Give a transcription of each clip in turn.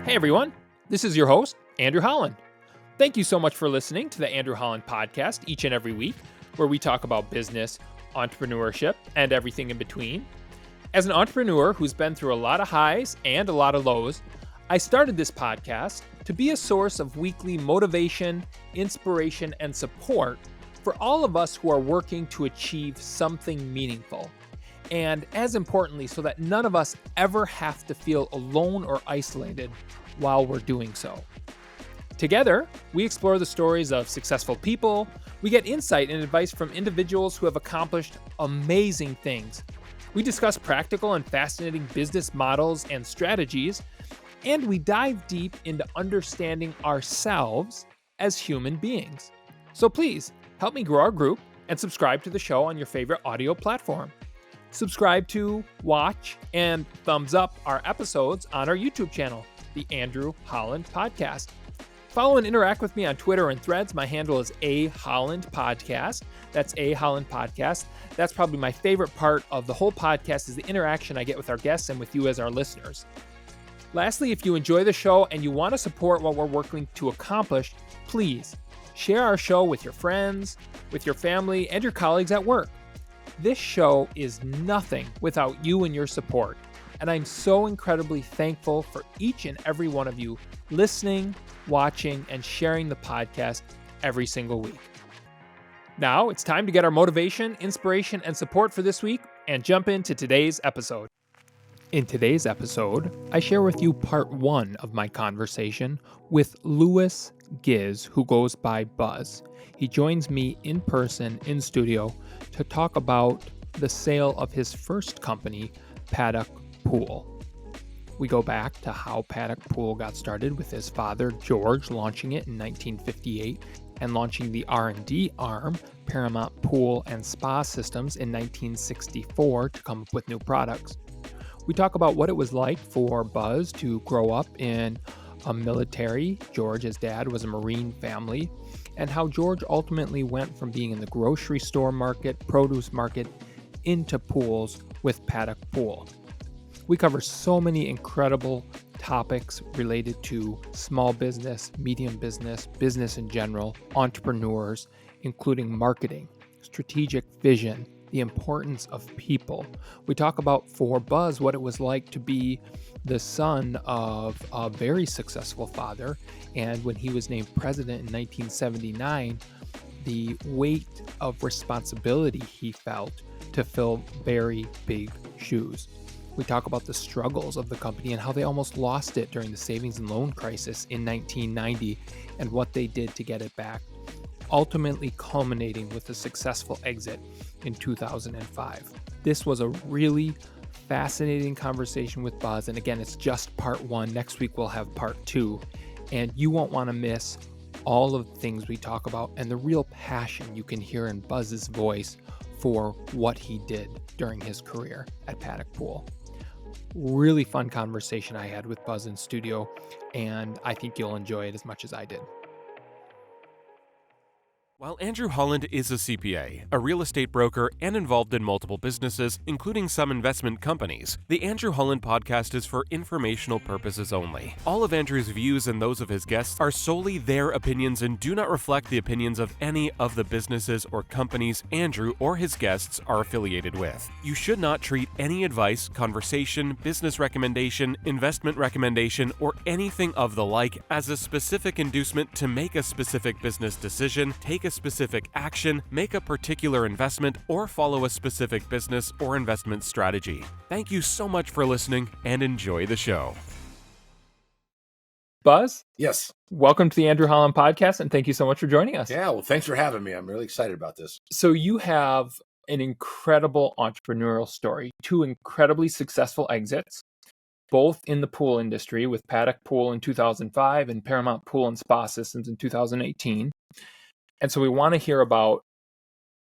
Hey everyone, this is your host, Andrew Holland. Thank you so much for listening to the Andrew Holland podcast each and every week, where we talk about business, entrepreneurship, and everything in between. As an entrepreneur who's been through a lot of highs and a lot of lows, I started this podcast to be a source of weekly motivation, inspiration, and support for all of us who are working to achieve something meaningful. And as importantly, so that none of us ever have to feel alone or isolated while we're doing so. Together, we explore the stories of successful people, we get insight and advice from individuals who have accomplished amazing things. We discuss practical and fascinating business models and strategies, and we dive deep into understanding ourselves as human beings. So please, help me grow our group and subscribe to the show on your favorite audio platform. Subscribe to, watch, and thumbs up our episodes on our YouTube channel, the Andrew Holland Podcast. Follow and interact with me on Twitter and Threads. My handle is A Holland Podcast. That's A Holland Podcast. That's probably my favorite part of the whole podcast is the interaction I get with our guests and with you as our listeners. Lastly, if you enjoy the show and you want to support what we're working to accomplish, please share our show with your friends, with your family, and your colleagues at work. This show is nothing without you and your support, and I'm so incredibly thankful for each and every one of you listening, watching, and sharing the podcast every single week. Now it's time to get our motivation, inspiration, and support for this week and jump into today's episode. In today's episode, I share with you part one of my conversation with Louis Ghiz, who goes by Buzz. He joins me in person in studio to talk about the sale of his first company, Paddock Pool. We go back to how Paddock Pool got started with his father, George, launching it in 1958 and launching the R&D arm, Paramount Pool and Spa Systems, in 1964 to come up with new products. We talk about what it was like for Buzz to grow up in a military. George, his dad, was a Marine family, and how George ultimately went from being in the grocery store market, produce market, into pools with Paddock Pool. We cover so many incredible topics related to small business, medium business, business in general, entrepreneurs, including marketing, strategic vision, the importance of people. We talk about, for Buzz, what it was like to be the son of a very successful father, and when he was named president in 1979, the weight of responsibility he felt to fill very big shoes. We talk about the struggles of the company and how they almost lost it during the savings and loan crisis in 1990 and what they did to get it back, ultimately culminating with a successful exit in 2005. This was a really fascinating conversation with Buzz, and again, it's just part one. Next week we'll have part two, and you won't want to miss all of the things we talk about and the real passion you can hear in Buzz's voice for what he did during his career at Paddock Pool. Really fun conversation I had with Buzz in studio, and I think you'll enjoy it as much as I did. While Andrew Holland is a CPA, a real estate broker, and involved in multiple businesses, including some investment companies, the Andrew Holland podcast is for informational purposes only. All of Andrew's views and those of his guests are solely their opinions and do not reflect the opinions of any of the businesses or companies Andrew or his guests are affiliated with. You should not treat any advice, conversation, business recommendation, investment recommendation, or anything of the like as a specific inducement to make a specific business decision, take a specific action, make a particular investment, or follow a specific business or investment strategy. Thank you so much for listening and enjoy the show. Buzz? Yes. Welcome to the Andrew Holland Podcast, and thank you so much for joining us. Yeah, well, thanks for having me. I'm really excited about this. So you have an incredible entrepreneurial story, two incredibly successful exits, both in the pool industry with Paddock Pool in 2005 and Paramount Pool and Spa Systems in 2018. And so we want to hear about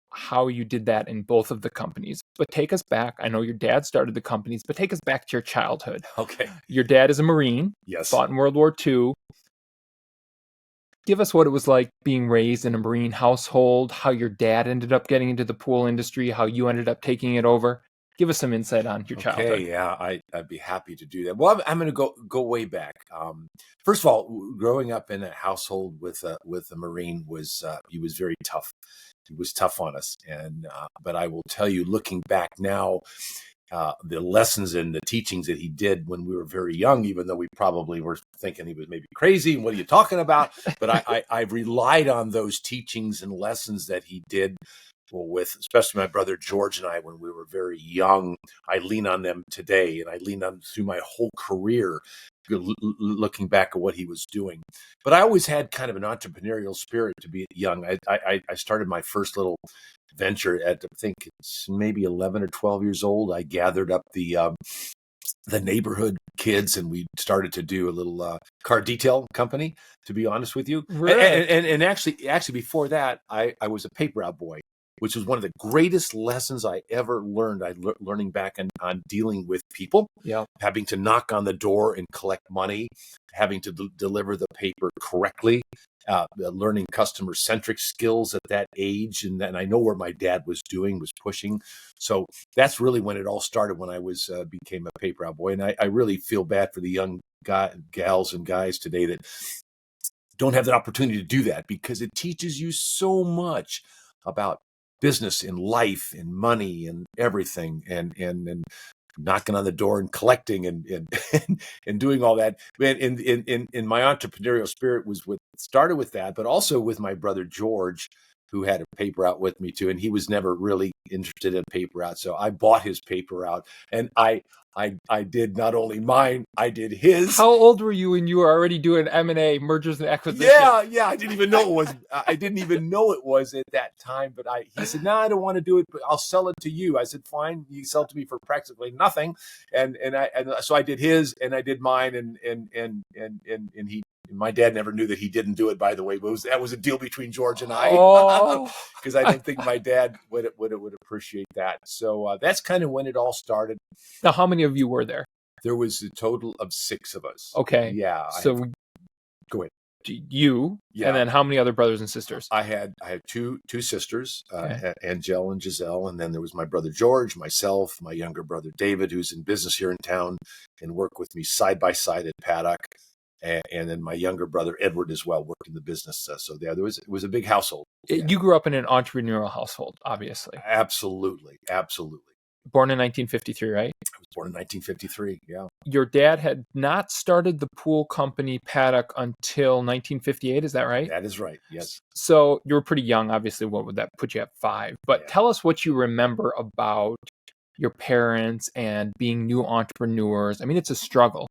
how you did that in both of the companies. But take us back. I know your dad started the companies, but take us back to your childhood. Okay. Your dad is a Marine. Yes. Fought in World War II. Give us what it was like being raised in a Marine household, how your dad ended up getting into the pool industry, how you ended up taking it over. Give us some insight on your childhood. Okay, yeah, I'd be happy to do that. Well, I'm going to go way back. First of all, growing up in a household with a Marine he was very tough. He was tough on us, and but I will tell you, looking back now, the lessons and the teachings that he did when we were very young, even though we probably were thinking he was maybe crazy. What are you talking about? But I relied on those teachings and lessons that he did with, especially my brother George and I, when we were very young. I lean on them today, and I lean on them through my whole career, looking back at what he was doing. But I always had kind of an entrepreneurial spirit to be young. I started my first little venture at, I think it's maybe 11 or 12 years old. I gathered up the neighborhood kids, and we started to do a little car detail company, to be honest with you. Right. And actually before that, I was a paper route boy, which was one of the greatest lessons I ever learned. Learning back on dealing with people, having to knock on the door and collect money, having to deliver the paper correctly, learning customer-centric skills at that age. And then I know where my dad was pushing. So that's really when it all started, when I became a paper route boy. And I really feel bad for the young gals and guys today that don't have that opportunity to do that, because it teaches you so much about business and life and money and everything, and knocking on the door and collecting and doing all that. And my entrepreneurial spirit started with that, but also with my brother George, who had a paper route with me too, and he was never really interested in paper route. So I bought his paper route, and I did not only mine, I did his. How old were you when you were already doing M&A, mergers and acquisitions? Yeah. I didn't even know it was. I didn't even know it was at that time. But he said, "No, I don't want to do it, but I'll sell it to you." I said, "Fine." You sell it to me for practically nothing, and so I did his, and I did mine, and he. My dad never knew that he didn't do it, by the way. That was a deal between George and I, because I don't think my dad would appreciate that. So that's kind of when it all started. Now, how many of you were there? There was a total of 6 of us. Okay. Yeah. So go ahead. You, and then how many other brothers and sisters? I had two sisters, Angel and Giselle, and then there was my brother George, myself, my younger brother David, who's in business here in town and worked with me side by side at Paddock. And then my younger brother Edward as well worked in the business. So it was a big household. You grew up in an entrepreneurial household, obviously. Absolutely. Born in 1953, right? I was born in 1953. Yeah. Your dad had not started the pool company Paddock until 1958. Is that right? That is right. Yes. So you were pretty young. Obviously, what would that put you at 5? But tell us what you remember about your parents and being new entrepreneurs. I mean, it's a struggle.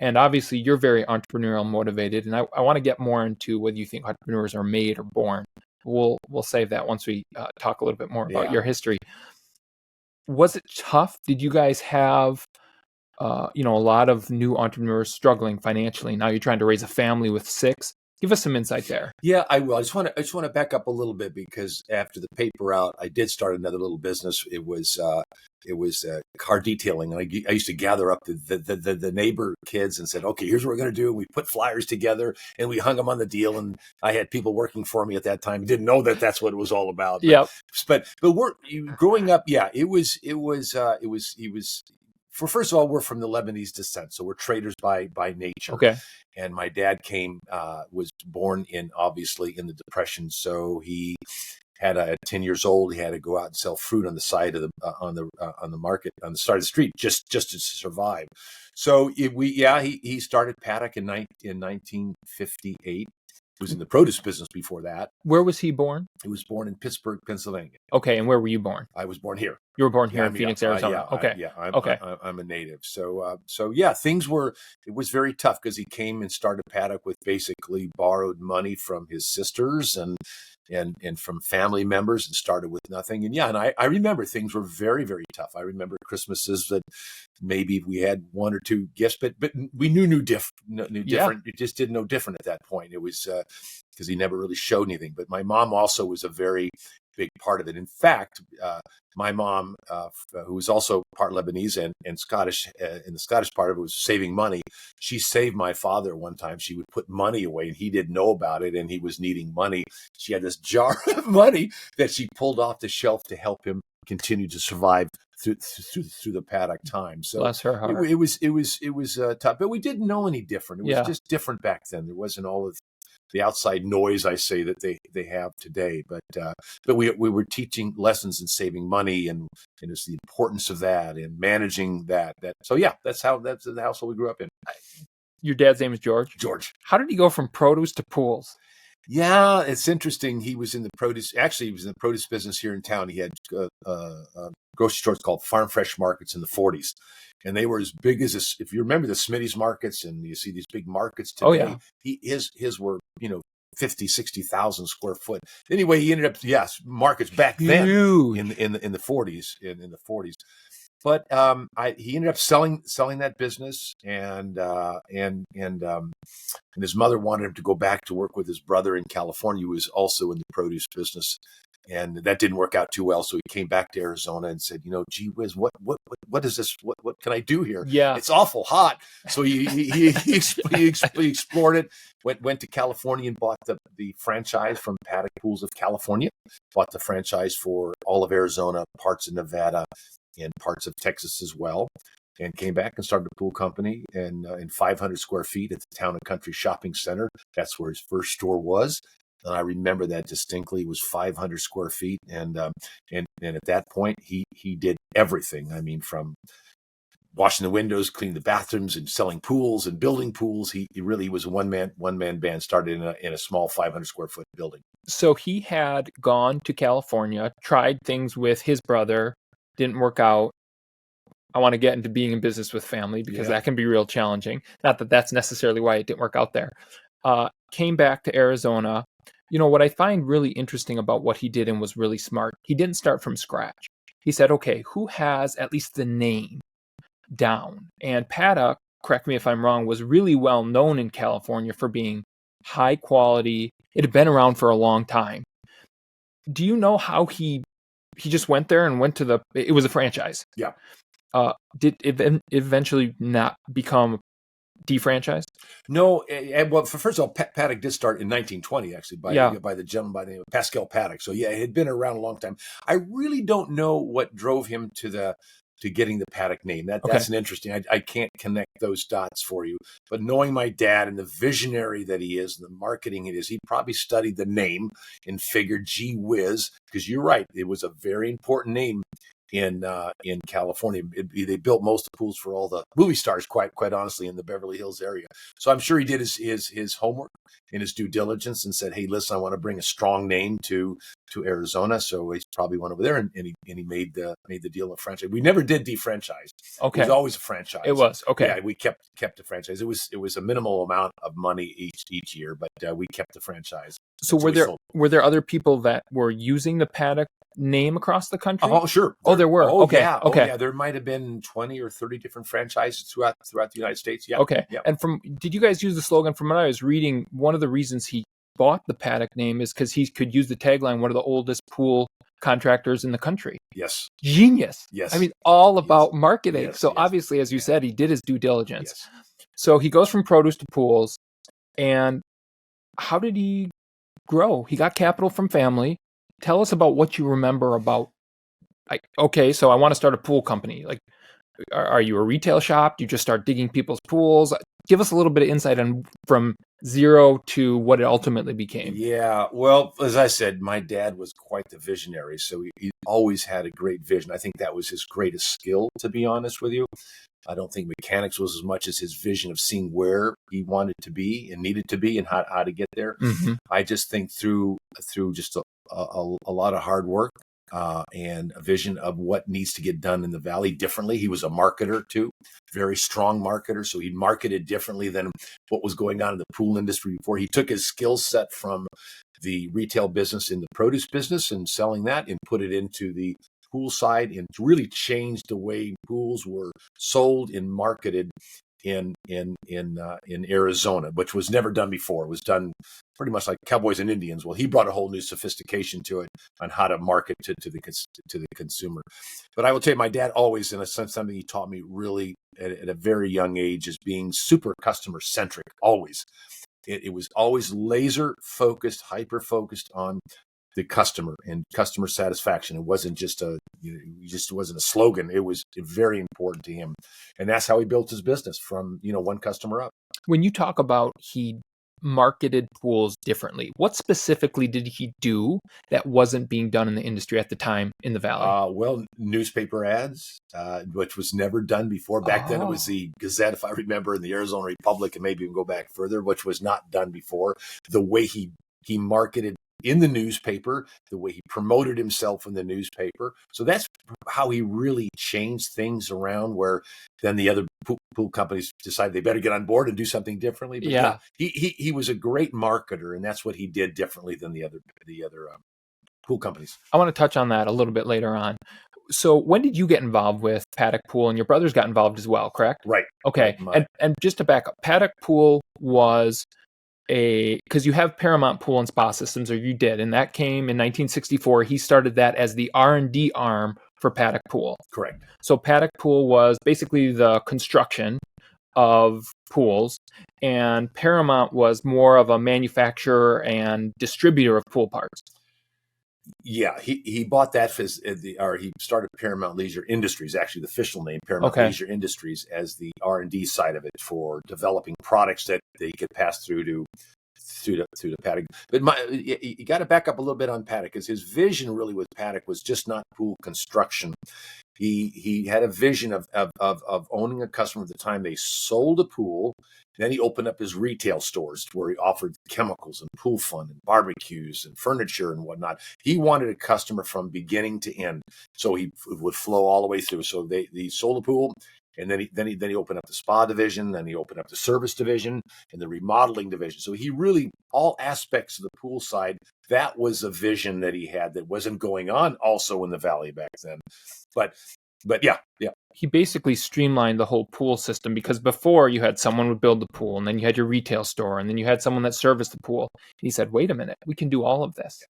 And obviously, you're very entrepreneurial motivated. And I want to get more into whether you think entrepreneurs are made or born. We'll save that once we talk a little bit more about your history. Was it tough? Did you guys have, a lot of new entrepreneurs struggling financially? Now you're trying to raise a family with 6. Give us some insight there. Yeah, I will. I just want to back up a little bit, because after the paper route, I did start another little business. It was car detailing, and I used to gather up the neighbor kids and said, "Okay, here's what we're going to do." And we put flyers together and we hung them on the deal. And I had people working for me at that time. Didn't know that that's what it was all about. But we're growing up. Yeah, it was. First of all, we're from the Lebanese descent, so we're traders by nature. Okay. And my dad was born obviously in the Depression, so he had 10 years old. He had to go out and sell fruit on the side of on the market, on the side of the street, just to survive. So he started Paddock in 1958. He was in the produce business before that. Where was he born? He was born in Pittsburgh, Pennsylvania. Okay, and where were you born? I was born here. You were born here in Phoenix, Arizona. I'm a native. So it was very tough, because he came and started Paddock with basically borrowed money from his sisters and from family members, and started with nothing. And I remember things were very, very tough. I remember Christmases that maybe we had 1 or 2 gifts, but we knew different. It just didn't know different at that point. It was because he never really showed anything. But my mom also was a very big part of it. In fact, my mom, who was also part Lebanese and Scottish, and the Scottish part of it was saving money. She saved my father one time. She would put money away, and he didn't know about it, and he was needing money. She had this jar of money that she pulled off the shelf to help him continue to survive through the Paddock time. So Bless her heart. it was tough, but we didn't know any different. It was just different back then. There wasn't all of the outside noise, I say, that they have today. But we were teaching lessons in saving money and it's the importance of that and managing that. So yeah, that's the household we grew up in. Your dad's name is George? George. How did he go from produce to pools? Yeah, it's interesting. He was in the produce. Actually, he was in the produce business here in town. He had grocery stores called Farm Fresh Markets in the 40s. And they were as big as this. If you remember the Smitty's markets and you see these big markets today, oh, yeah. His were, 50, 60,000 square foot. Anyway, he ended up, markets back then in the 40s, in the 40s. But he ended up selling that business, and his mother wanted him to go back to work with his brother in California, who was also in the produce business, and that didn't work out too well. So he came back to Arizona and said, gee whiz, what is this? What can I do here? Yeah, it's awful hot. So he explored it. Went to California and bought the franchise from Paddock Pools of California. Bought the franchise for all of Arizona, parts of Nevada, and parts of Texas as well, and came back and started a pool company in 500 square feet at the Town and Country Shopping Center. That's where his first store was. And I remember that distinctly. It was 500 square feet. And at that point, he did everything. I mean, from washing the windows, cleaning the bathrooms, and selling pools and building pools. He really was a one man band, started in a small 500 square foot building. So he had gone to California, tried things with his brother, didn't work out. I want to get into being in business with family because that can be real challenging. Not that that's necessarily why it didn't work out there. Came back to Arizona. What I find really interesting about what he did and was really smart, he didn't start from scratch. He said, okay, who has at least the name down? And Paddock, correct me if I'm wrong, was really well known in California for being high quality. It had been around for a long time. Do you know how he just went there and went to it was a franchise? Yeah. Did it eventually not become defranchised? No. Well, first of all, Paddock did start in 1920, actually, by the gentleman by the name of Pascal Paddock. So yeah, it had been around a long time. I really don't know what drove him to getting the Paddock name. That's an interesting. I can't connect those dots for you. But knowing my dad and the visionary that he is and the marketing it is, he probably studied the name and figured, gee whiz, because you're right, it was a very important name in California. They built most of the pools for all the movie stars, quite honestly, in the Beverly Hills area. So I'm sure he did his homework and his due diligence and said, hey, listen, I want to bring a strong name to Arizona. So he probably went over there and he made the deal of franchise. We never did defranchise. Okay. It was always a franchise. It was. Okay. Yeah, we kept the franchise. It was a minimal amount of money each year, but we kept the franchise. So were there other people that were using the Paddock name across the country? Oh, sure. There were. Oh, okay. Yeah. Okay. Oh, yeah. There might have been 20 or 30 different franchises throughout the United States. Yeah. Okay. Yeah. And did you guys use the slogan? From what I was reading, one of the reasons he bought the Paddock name is because he could use the tagline, one of the oldest pool contractors in the country. Yes. Genius. Yes. I mean, all about marketing. Yes. So obviously, as you said, he did his due diligence. Yes. So he goes from produce to pools. And how did he grow? He got capital from family. Tell us about what you remember about, so I want to start a pool company. Like, are you a retail shop? Do you just start digging people's pools? Give us a little bit of insight on from zero to what it ultimately became. Yeah. Well, as I said, my dad was quite the visionary. So he always had a great vision. I think that was his greatest skill, to be honest with you. I don't think mechanics was as much as his vision of seeing where he wanted to be and needed to be and how to get there. Mm-hmm. I just think through just a lot of hard work and a vision of what needs to get done in the Valley differently. He was a marketer too, very strong marketer. So he marketed differently than what was going on in the pool industry before. He took his skill set from the retail business in the produce business and selling that and put it into the pool side and really changed the way pools were sold and marketed in Arizona, which was never done before. It was done pretty much like cowboys and Indians. Well, he brought a whole new sophistication to it on how to market to the consumer. But I will tell you, my dad always, in a sense, something he taught me really at a very young age is being super customer centric. Always, it was always laser focused, hyper focused on the customer and customer satisfaction. It wasn't just it wasn't a slogan. It was very important to him. And that's how he built his business from, one customer up. When you talk about he marketed pools differently, what specifically did he do that wasn't being done in the industry at the time in the Valley? Well, newspaper ads, which was never done before. Back then it was the Gazette, if I remember, in the Arizona Republic, and maybe even go back further, which was not done before. The way he marketed in the newspaper, the way he promoted himself in the newspaper. So that's how he really changed things around, where then the other pool companies decided they better get on board and do something differently. But he was a great marketer, and that's what he did differently than the other pool companies. I want to touch on that a little bit later on. So when did you get involved with Paddock Pool? And your brothers got involved as well, correct? Right. Okay. And just to back up, Paddock Pool was because you have Paramount Pool and Spa Systems, or you did, and that came in 1964. He started that as the R&D arm for Paddock Pool. Correct. So Paddock Pool was basically the construction of pools, and Paramount was more of a manufacturer and distributor of pool parts. Yeah, he bought that he started Paramount Leisure Industries, actually the official name, Paramount Leisure Industries, as the R&D side of it for developing products that they could pass through to Paddock. But you got to back up a little bit on Paddock, because his vision really with Paddock was just not pool construction. He had a vision of owning a customer at the time they sold a pool. Then he opened up his retail stores where he offered chemicals and pool fun and barbecues and furniture and whatnot. He wanted a customer from beginning to end, so he would flow all the way through. So they sold the pool, and then he opened up the spa division, then he opened up the service division and the remodeling division. So he really, all aspects of the pool side, that was a vision that he had that wasn't going on also in the Valley back then. But yeah. He basically streamlined the whole pool system, because before you had someone would build the pool, and then you had your retail store, and then you had someone that serviced the pool. And he said, wait a minute, we can do all of this.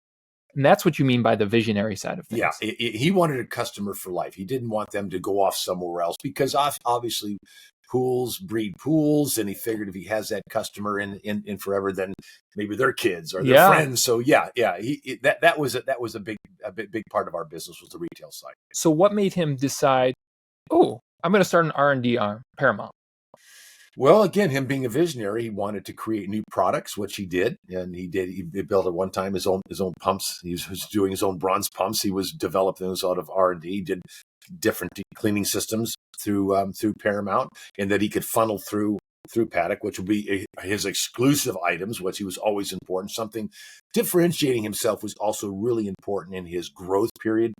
And that's what you mean by the visionary side of things. Yeah, he wanted a customer for life. He didn't want them to go off somewhere else, because obviously pools breed pools, and he figured if he has that customer in forever, then maybe their kids or their friends. So that was a big part of our business, was the retail side. So what made him decide, I'm going to start an R&D arm, Paramount? Well, again, him being a visionary, he wanted to create new products, which he did. And he built at one time his own pumps. He was doing his own bronze pumps. He was developing those out of R&D. He did different cleaning systems through Paramount, and that he could funnel through Paddock, which would be his exclusive items, which he was always important. Something differentiating himself was also really important in his growth period,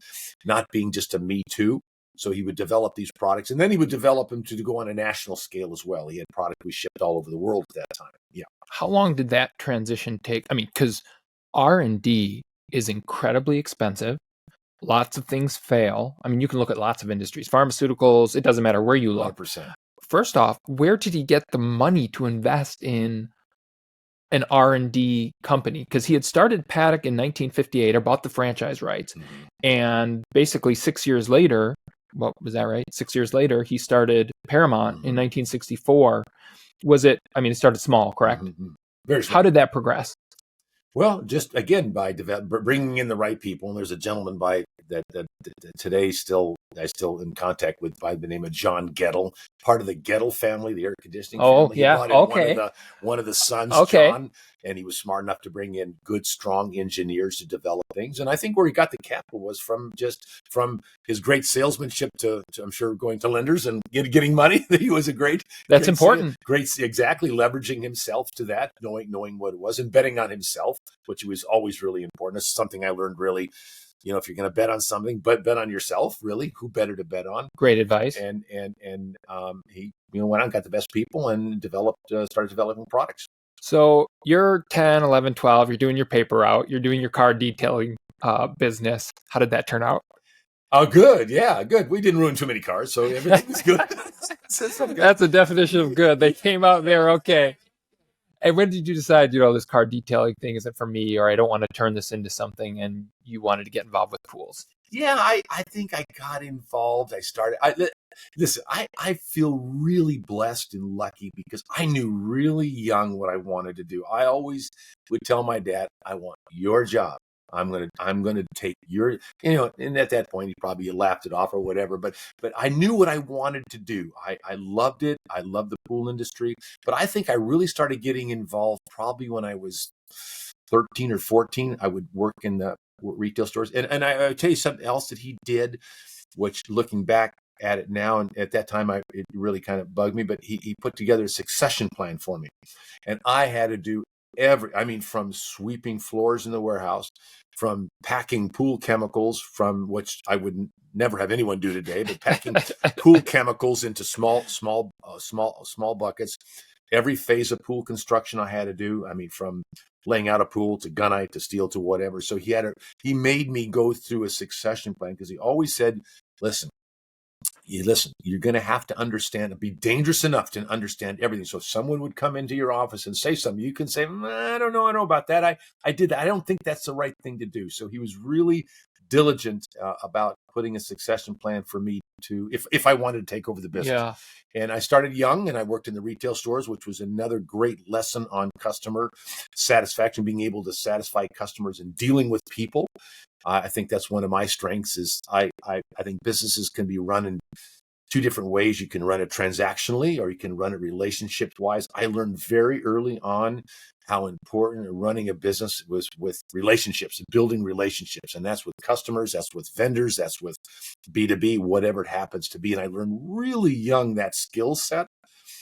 not being just a me too. So he would develop these products, and then he would develop them to go on a national scale as well. He had product we shipped all over the world at that time. Yeah. How long did that transition take? I mean, because R&D is incredibly expensive. Lots of things fail. I mean, you can look at lots of industries, pharmaceuticals, it doesn't matter where you look. 100%. First off, where did he get the money to invest in an R&D company? Because he had started Paddock in 1958, or bought the franchise rights. Mm-hmm. And basically 6 years later, what was that, right? 6 years later, he started Paramount in 1964. It started small, correct? Mm-hmm. Very small. How did that progress? Well, just again, by bringing in the right people. And there's a gentleman that today I still in contact with, by the name of John Gettle, part of the Gettle family, the air conditioning family. Oh, yeah. Okay. One of the sons, okay. John, and he was smart enough to bring in good, strong engineers to develop things. And I think where he got the capital was from his great salesmanship to I'm sure, going to lenders and getting money. He was a great. That's important. Exactly, leveraging himself to that, knowing what it was, and betting on himself, which was always really important. This is something I learned really. If you're going to bet on something, bet on yourself. Really, who better to bet on? Great advice. And he went out, got the best people, and started developing products. So you're 10, 11, 12. You're doing your paper route. You're doing your car detailing business. How did that turn out? Oh, good. Yeah, good. We didn't ruin too many cars, so everything was good. That's the definition of good. They came out, they were okay. And when did you decide, this car detailing thing isn't for me, or I don't want to turn this into something, and you wanted to get involved with pools? Yeah, I think I got involved. Listen, I feel really blessed and lucky, because I knew really young what I wanted to do. I always would tell my dad, I want your job. I'm gonna take your, and at that point, he probably laughed it off or whatever. But I knew what I wanted to do. I loved it. I loved the pool industry. But I think I really started getting involved probably when I was 13 or 14. I would work in the retail stores, and I'll tell you something else that he did, which looking back at it now, and at that time, it really kind of bugged me. But he put together a succession plan for me, and I had to do from sweeping floors in the warehouse, from packing pool chemicals, from which I would never have anyone do today, but packing pool chemicals into small buckets. Every phase of pool construction I had to do. From laying out a pool to gunite to steel to whatever. So he made me go through a succession plan, because he always said, listen, you're going to have to understand and be dangerous enough to understand everything. So if someone would come into your office and say something, you can say, I don't know about that. I did that. I don't think that's the right thing to do. So he was really diligent about putting a succession plan for me to, if I wanted to take over the business. Yeah. And I started young, and I worked in the retail stores, which was another great lesson on customer satisfaction, being able to satisfy customers and dealing with people. I think that's one of my strengths. Is I think businesses can be run in two different ways. You can run it transactionally, or you can run it relationship wise. I learned very early on how important running a business was with relationships, building relationships. And that's with customers, that's with vendors, that's with B2B, whatever it happens to be. And I learned really young that skill set.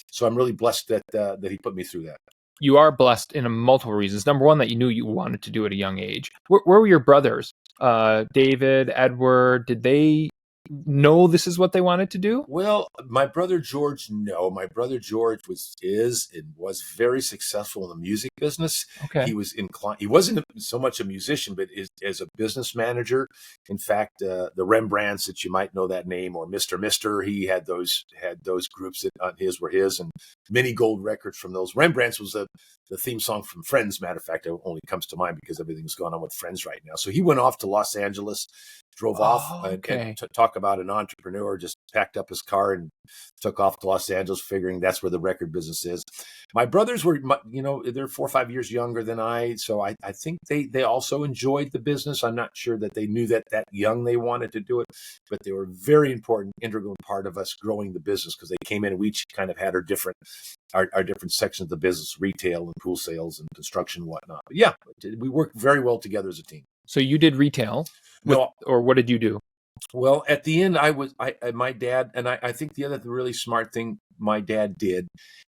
So I'm really blessed that he put me through that. You are blessed in multiple reasons. Number one, that you knew you wanted to do at a young age. Where were your brothers? David, Edward, did they know this is what they wanted to do? Well, my brother George, no. My brother George was very successful in the music business. Okay. He was inclined. He wasn't so much a musician, but as a business manager. In fact, the Rembrandts, that you might know that name, or Mr. He had those groups that his were his, and many gold records from those. Rembrandts was the theme song from Friends. Matter of fact, it only comes to mind because everything's going on with Friends right now. So he went off to Los Angeles, drove off, and to talk about an entrepreneur, just packed up his car and took off to Los Angeles, figuring that's where the record business is. My brothers were, they're 4 or 5 years younger than I, so I think they also enjoyed the business. I'm not sure that they knew that young they wanted to do it, but they were a very important, integral part of us growing the business, because they came in and we each kind of had our different sections of the business, retail and pool sales and construction and whatnot. But yeah, we worked very well together as a team. So you did retail, or what did you do? Well, at the end, my dad, and I think the other really smart thing my dad did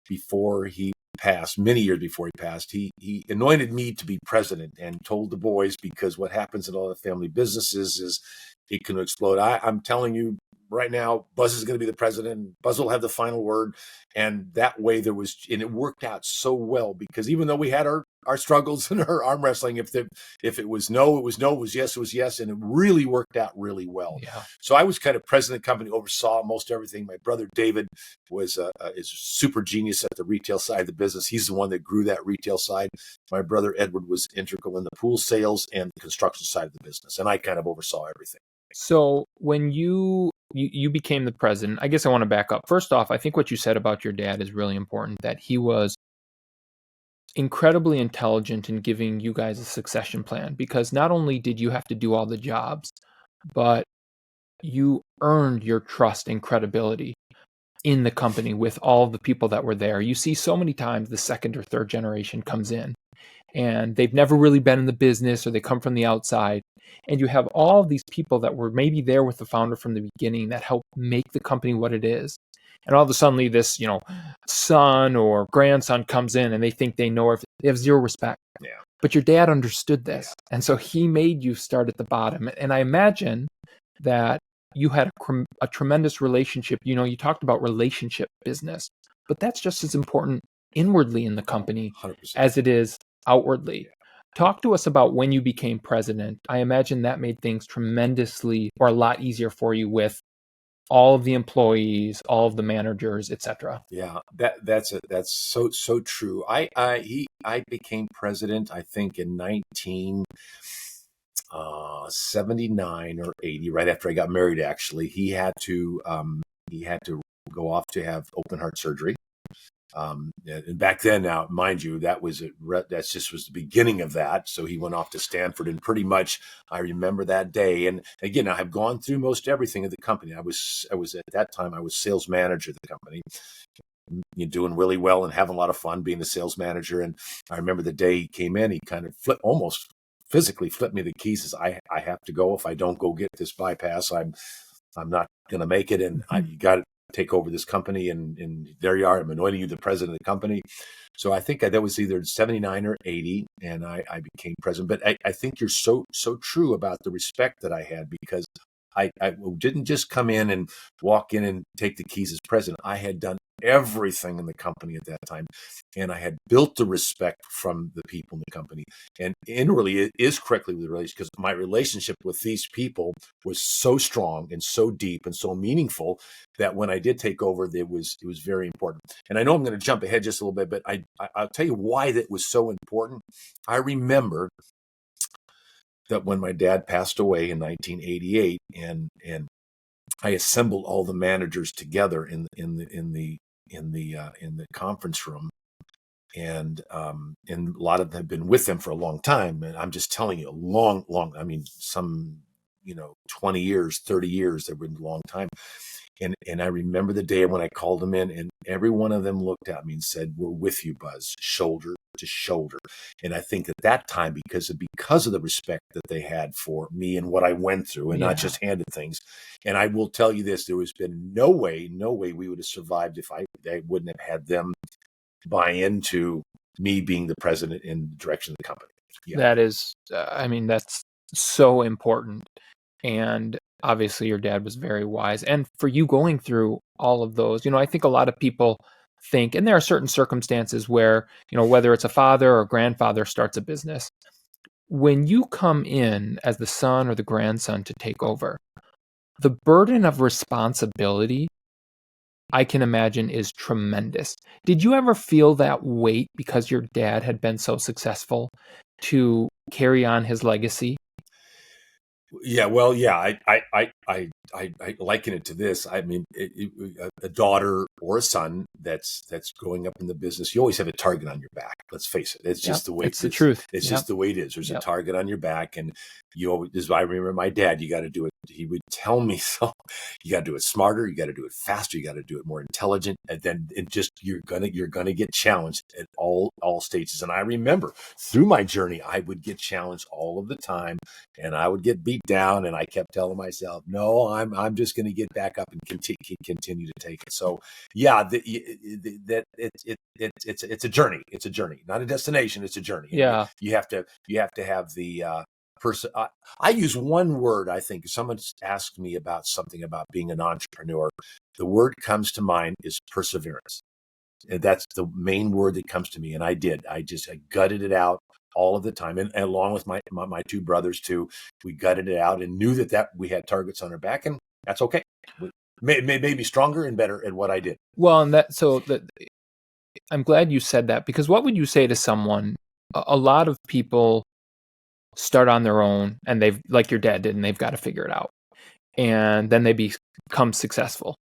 before he passed, many years before he passed, he anointed me to be president and told the boys, because what happens in all the family businesses is it can explode. I'm telling you right now, Buzz is going to be the president. Buzz will have the final word. And that way and it worked out so well, because even though we had our struggles and our arm wrestling, if it was no, it was no, it was yes, it was yes. And it really worked out really well. Yeah. So I was kind of president of the company, oversaw most everything. My brother David is a super genius at the retail side of the business. He's the one that grew that retail side. My brother Edward was integral in the pool sales and the construction side of the business. And I kind of oversaw everything. So when you became the president, I guess I want to back up. First off, I think what you said about your dad is really important, that he was incredibly intelligent in giving you guys a succession plan, because not only did you have to do all the jobs, but you earned your trust and credibility in the company with all the people that were there. You see so many times the second or third generation comes in and they've never really been in the business, or they come from the outside. And you have all of these people that were maybe there with the founder from the beginning that helped make the company what it is. And all of a sudden, this, son or grandson comes in and they think they know, they have zero respect. Yeah. But your dad understood this. And so he made you start at the bottom. And I imagine that you had a tremendous relationship. You talked about relationship business, but that's just as important inwardly in the company 100%. as it is outwardly. Talk to us about when you became president. I imagine that made things tremendously, or a lot easier for you with all of the employees, all of the managers, etc. Yeah, that's so true. I became president, I think, in 1979 or 80, right after I got married. Actually, he had to go off to have open heart surgery. And back then, now, mind you, that's just was the beginning of that. So he went off to Stanford, and pretty much I remember that day. And again, I have gone through most everything of the company. I was at that time, I was sales manager of the company. You're doing really well and having a lot of fun being the sales manager. And I remember the day he came in, he kind of almost physically flipped me the keys. Says, I have to go. If I don't go get this bypass, I'm not going to make it. And you got to take over this company. And there you are. I'm anointing you the president of the company. So I think that was either 79 or 80, and I became president. But I think you're so true about the respect that I had, because I didn't just come in and walk in and take the keys as president. I had done everything in the company at that time, and I had built the respect from the people in the company. And inwardly, it is correctly with the relationship, because my relationship with these people was so strong and so deep and so meaningful that when I did take over, it was very important. And I know I'm going to jump ahead just a little bit, but I'll tell you why that was so important. I remember that when my dad passed away in 1988, and I assembled all the managers together in the conference room, and a lot of them have been with them for a long time. And I'm just telling you, long, I mean, some 20 years, 30 years, they've been a long time. And I remember the day when I called them in, and every one of them looked at me and said, "We're with you, Buzz, shoulder to shoulder." And I think at that time, because of the respect that they had for me and what I went through, and not just handed things. And I will tell you this, there has been no way we would have survived if I wouldn't have had them buy into me being the president in the direction of the company. Yeah. That is, that's so important. And obviously your dad was very wise. And for you going through all of those, I think a lot of people think, and there are certain circumstances where, whether it's a father or grandfather starts a business, when you come in as the son or the grandson to take over, the burden of responsibility, I can imagine, is tremendous. Did you ever feel that weight because your dad had been so successful to carry on his legacy? Yeah, well, yeah, I liken it to this. I mean, a daughter or a son that's growing up in the business, you always have a target on your back. Let's face it; it's just the way it's the truth. It's just the way it is. There's a target on your back, and you always. I remember my dad. You got to do it. He would tell me, so you got to do it smarter. You got to do it faster. You got to do it more intelligent, and then you're gonna get challenged at all stages. And I remember through my journey, I would get challenged all of the time, and I would get beat down, and I kept telling myself, no, I'm just going to get back up and continue to take it. So yeah, it's a journey. It's a journey, not a destination. It's a journey. Yeah, you have to have the person. I use one word. I think if someone asks me about something about being an entrepreneur, the word comes to mind is perseverance. And that's the main word that comes to me. And I gutted it out all of the time. And along with my two brothers too, we gutted it out and knew that we had targets on our back, and that's okay. We made me stronger and better at what I did. Well, I'm glad you said that, because what would you say to someone? A lot of people start on their own, and they've, like your dad did, and they've got to figure it out. And then they become successful.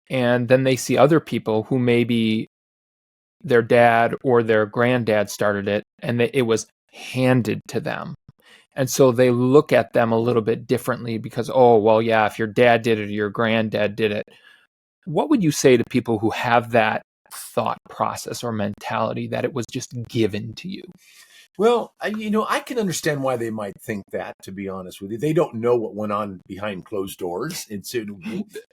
And then they see other people who maybe their dad or their granddad started it, and it was handed to them. And so they look at them a little bit differently because, oh, well, yeah, if your dad did it or your granddad did it. What would you say to people who have that thought process or mentality that it was just given to you? Well, I can understand why they might think that, to be honest with you. They don't know what went on behind closed doors.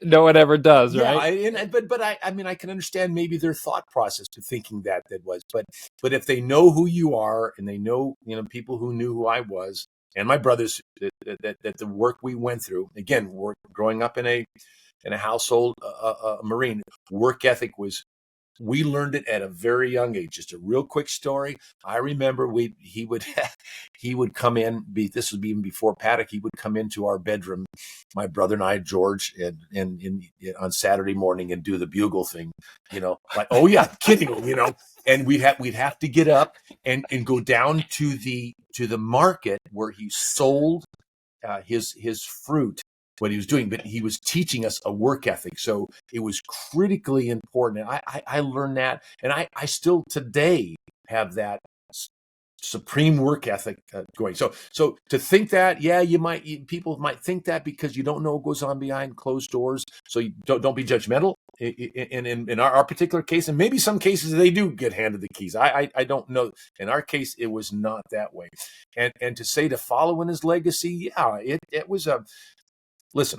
No one ever does, right? Yeah, but I can understand maybe their thought process to thinking that was. But if they know who you are, and they know, people who knew who I was, and my brothers, that the work we went through, again, growing up in a household, a Marine, work ethic we learned it at a very young age. Just a real quick story. I remember he would come in. This would be even before Paddock. He would come into our bedroom, my brother and I, George, and on Saturday morning, and do the bugle thing. Like, oh yeah, kidding, And we'd have to get up and go down to the market where he sold his fruit what he was doing, but he was teaching us a work ethic. So it was critically important. And I learned that. And I still today have that supreme work ethic going. So to think that, people might think that because you don't know what goes on behind closed doors. So you don't be judgmental. In our particular case, and maybe some cases they do get handed the keys. I don't know. In our case, it was not that way. And to say to follow in his legacy, it was a listen.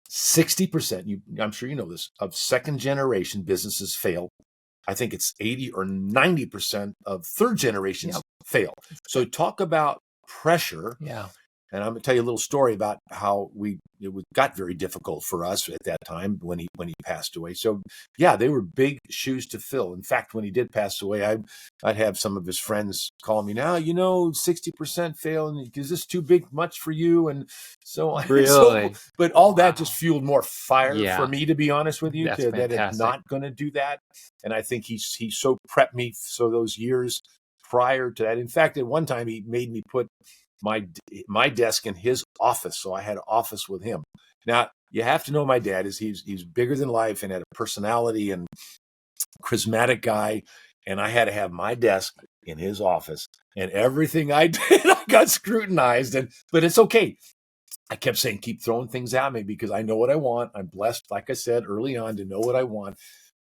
60%, I'm sure you know this, of second generation businesses fail. I think it's 80 or 90% of third generations fail. So talk about pressure. Yeah. And I'm going to tell you a little story about how it got very difficult for us at that time when he passed away. So they were big shoes to fill. In fact, when he did pass away, I'd have some of his friends call me now, 60% fail, and is this too much for you? And so on. Really? But all that just fueled more fire for me, to be honest with you, That's that it's not going to do that. And I think he so prepped me so those years prior to that. In fact, at one time he made me put my desk in his office, so I had an office with him. Now you have to know my dad he's bigger than life and had a personality and charismatic guy, and I had to have my desk in his office, and everything I did I got scrutinized. But it's okay. I kept saying, keep throwing things at me because I know what I want. I'm blessed, like I said early on, to know what I want.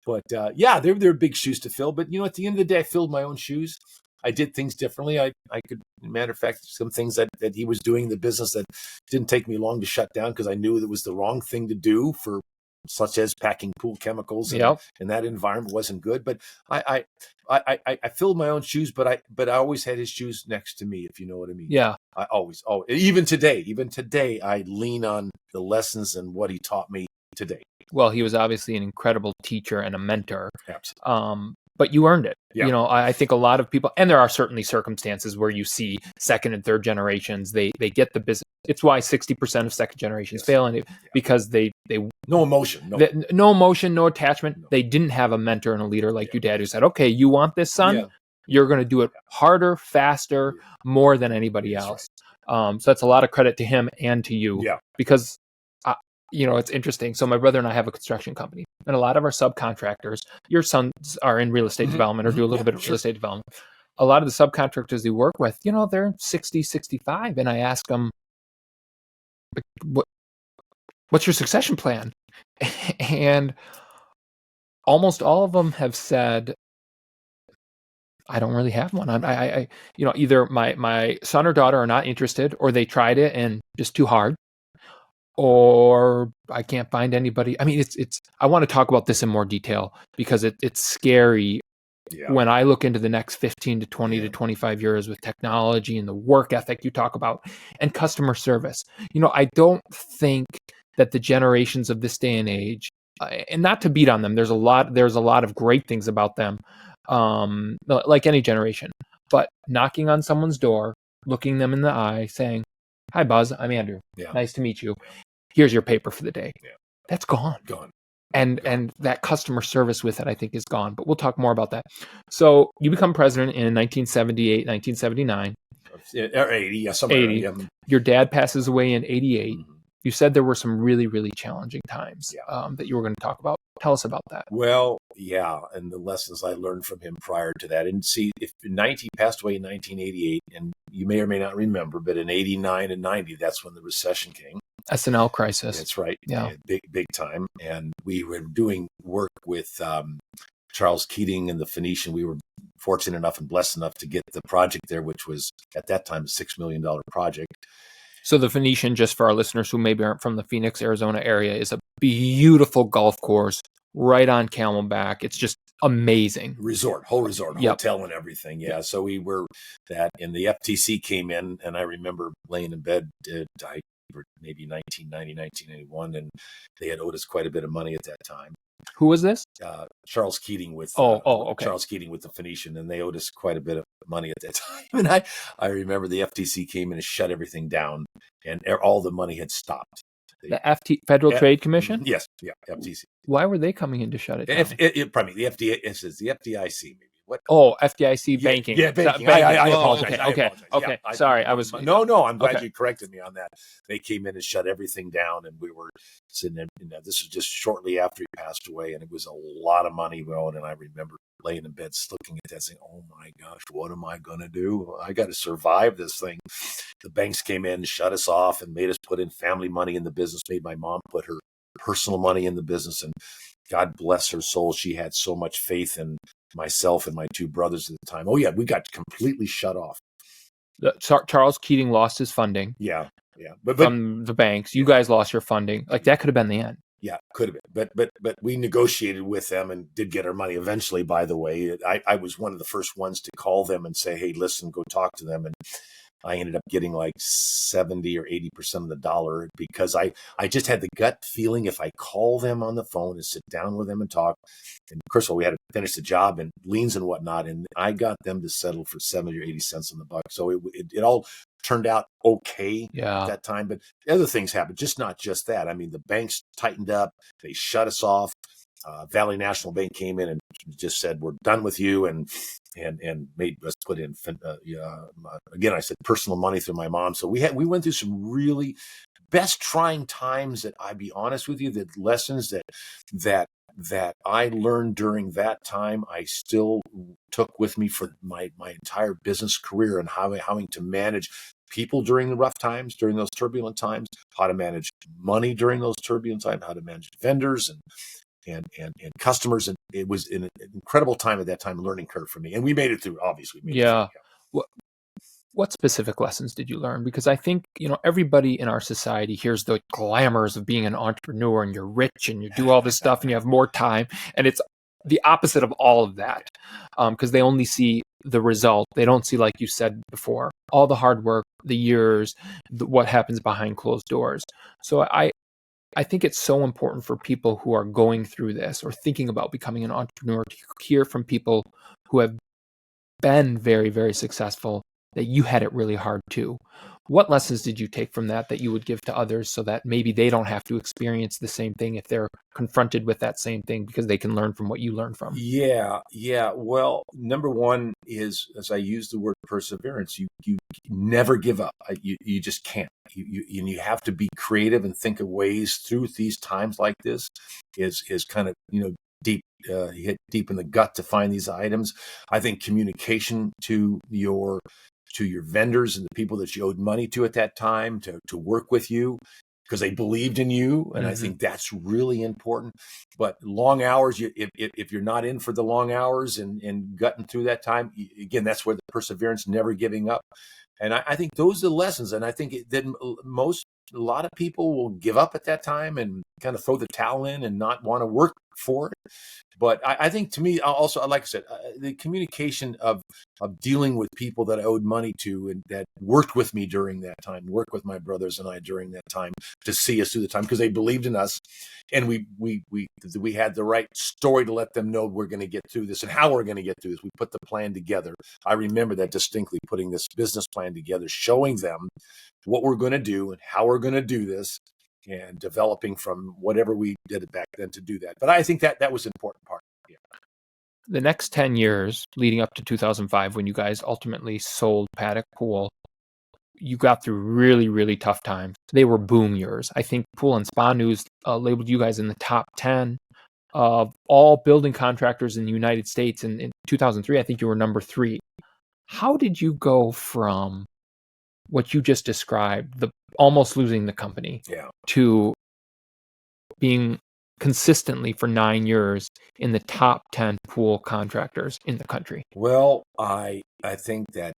But they're big shoes to fill. But at the end of the day, I filled my own shoes. I did things differently. I could, matter of fact, some things that he was doing in the business that didn't take me long to shut down because I knew it was the wrong thing to do, for such as packing pool chemicals, and that environment wasn't good. But I filled my own shoes, but I always had his shoes next to me, if you know what I mean. Yeah. I always, even today, I lean on the lessons and what he taught me today. Well, he was obviously an incredible teacher and a mentor. Absolutely. But you earned it. Yeah. I think a lot of people, and there are certainly circumstances where you see second and third generations, they get the business. It's why 60% of second generations fail, and because they no emotion, no emotion, no attachment. No. They didn't have a mentor and a leader like your dad who said, "Okay, you want this, son? Yeah. You're going to do it harder, faster, more than anybody else." Right. So that's a lot of credit to him and to you. Yeah. Because it's interesting. So my brother and I have a construction company, and a lot of our subcontractors, your sons are in real estate development or do a little bit of real estate development. A lot of the subcontractors they work with, they're 60, 65. And I ask them, what's your succession plan? And almost all of them have said, I don't really have one. I either my son or daughter are not interested, or they tried it and just too hard, or I can't find anybody. I mean, it's. I want to talk about this in more detail because it's scary when I look into the next 15 to 20 to 25 years with technology and the work ethic you talk about and customer service. I don't think that the generations of this day and age, and not to beat on them, there's a lot of great things about them, like any generation. But knocking on someone's door, looking them in the eye, saying, "Hi, Buzz. I'm Andrew. Nice to meet you. Here's your paper for the day." That's gone. And that customer service with it, I think, is gone. But we'll talk more about that. So you become president in 1978, 1979. Or 80, somewhere. 80. Your dad passes away in 88. Mm-hmm. You said there were some really, really challenging times that you were going to talk about. Tell us about that. Well, and the lessons I learned from him prior to that. And see, he passed away in 1988, and you may or may not remember, but in 89 and 90, that's when the recession came. SNL crisis. That's right. Yeah. Big time. And we were doing work with Charles Keating and the Phoenician. We were fortunate enough and blessed enough to get the project there, which was at that time a $6 million project. So the Phoenician, just for our listeners who maybe aren't from the Phoenix, Arizona area, is a beautiful golf course right on Camelback. It's just amazing. Whole resort, hotel and everything. Yeah. So we were that, and the FTC came in, and I remember laying in bed, maybe 1990, 1991, and they had owed us quite a bit of money at that time. Who was this? Charles Keating with okay. Charles Keating with the Phoenician, and they owed us quite a bit of money at that time. And I remember the FTC came in and shut everything down, and all the money had stopped. The Federal Trade Commission? Yes, FTC. Why were they coming in to shut it down? Pardon me, the FDA. It says the FDIC. Maybe what? Oh, FDIC banking. Yeah, banking. Banking. I Oh, apologize. okay, I okay, apologize. okay. Yeah, Sorry, I was. No. I'm glad Okay. you corrected me on that. They came in and shut everything down, and we were sitting there. This was just shortly after he passed away, and it was a lot of money we owed. And I remember laying in bed, looking at that, saying, "Oh my gosh, what am I going to do? I got to survive this thing." The banks came in, shut us off, and made us put in family money in the business. Made my mom put her personal money in the business, and God bless her soul, she had so much faith in myself and my two brothers at the time. Oh yeah, we got completely shut off. Charles Keating lost his funding. Yeah, but from the banks. You guys lost your funding. Like that could have been the end. Yeah, could have been. But we negotiated with them and did get our money eventually. By the way, I was one of the first ones to call them and say, "Hey, listen, go talk to them." And I ended up getting like 70 or 80% of the dollar because I just had the gut feeling if I call them on the phone and sit down with them and talk, and first of all, we had to finish the job and liens and whatnot, and I got them to settle for 70 or 80 cents on the buck. So it all turned out okay at that time, but other things happened, not just that. I mean, the banks tightened up, they shut us off. Valley National Bank came in and just said, "We're done with you," and made us put in again. I said personal money through my mom. So we went through some really best trying times. That I be honest with you, that lessons that I learned during that time, I still took with me for my entire business career, and having to manage people during the rough times, during those turbulent times, how to manage money during those turbulent times, how to manage vendors and customers. And it was an incredible time at that time, learning curve for me. And we made it through, obviously. What specific lessons did you learn? Because I think, everybody in our society hears the glamours of being an entrepreneur and you're rich and you do all this stuff and you have more time. And it's the opposite of all of that, because they only see the result. They don't see, like you said before, all the hard work, the years, what happens behind closed doors. So I think it's so important for people who are going through this or thinking about becoming an entrepreneur to hear from people who have been very, very successful, that you had it really hard too. What lessons did you take from that you would give to others so that maybe they don't have to experience the same thing if they're confronted with that same thing, because they can learn from what you learned from? Yeah. Well, number one is, as I use the word perseverance, you never give up. You just can't. You have to be creative and think of ways through these times like this. Is kind of deep. Hit deep in the gut to find these items. I think communication to your vendors and the people that you owed money to at that time to work with you, because they believed in you. And I think that's really important. But long hours, if you're not in for the long hours and gutting through that time, again, that's where the perseverance, never giving up. And I think those are the lessons. And I think that a lot of people will give up at that time and kind of throw the towel in and not want to work for it. But I think, to me, also, like I said, the communication of dealing with people that I owed money to and that worked with me during that time, worked with my brothers and I during that time to see us through the time, because they believed in us, and we had the right story to let them know we're going to get through this and how we're going to get through this. We put the plan together. I remember that distinctly, putting this business plan together, showing them what we're going to do and how we're going to do this, and developing from whatever we did back then to do that. But I think that was an important part. Yeah. The next 10 years leading up to 2005, when you guys ultimately sold Paddock Pool, you got through really, really tough times. They were boom years. I think Pool and Spa News labeled you guys in the top 10 of all building contractors in the United States. And in 2003, I think you were number 3. How did you go from what you just described, the almost losing the company, to being consistently for 9 years in the top 10 pool contractors in the country? Well, I think that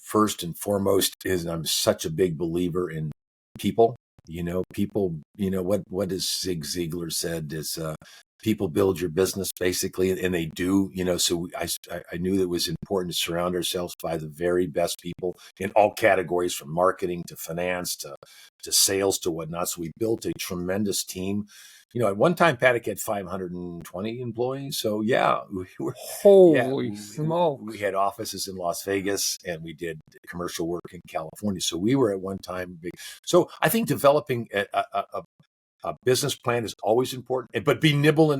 first and foremost is, I'm such a big believer in people. People, what does Zig Ziglar said is, people build your business, basically, and they do, so I knew that it was important to surround ourselves by the very best people in all categories, from marketing to finance to sales to whatnot. So we built a tremendous team. At one time, Paddock had 520 employees. So holy smokes. We had offices in Las Vegas, and we did commercial work in California. So we were at one time big. So I think developing A business plan is always important, but be nimble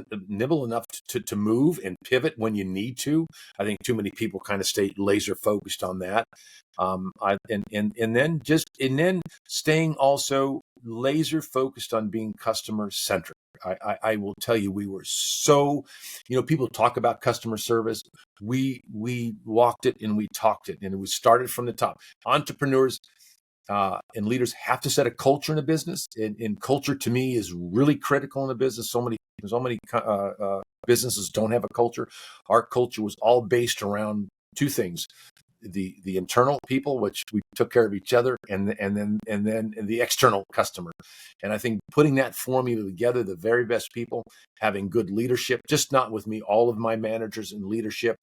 enough to move and pivot when you need to. I think too many people kind of stay laser focused on that. And then staying also laser focused on being customer centric. I will tell you, we were so, people talk about customer service. We walked it and we talked it, and it was started from the top. Entrepreneurs and leaders have to set a culture in a business, and culture to me is really critical in a business. So many businesses don't have a culture. Our culture was all based around two things: the internal people, which we took care of each other, and then the external customer. And I think putting that formula together, the very best people, having good leadership, just not with me, all of my managers in leadership.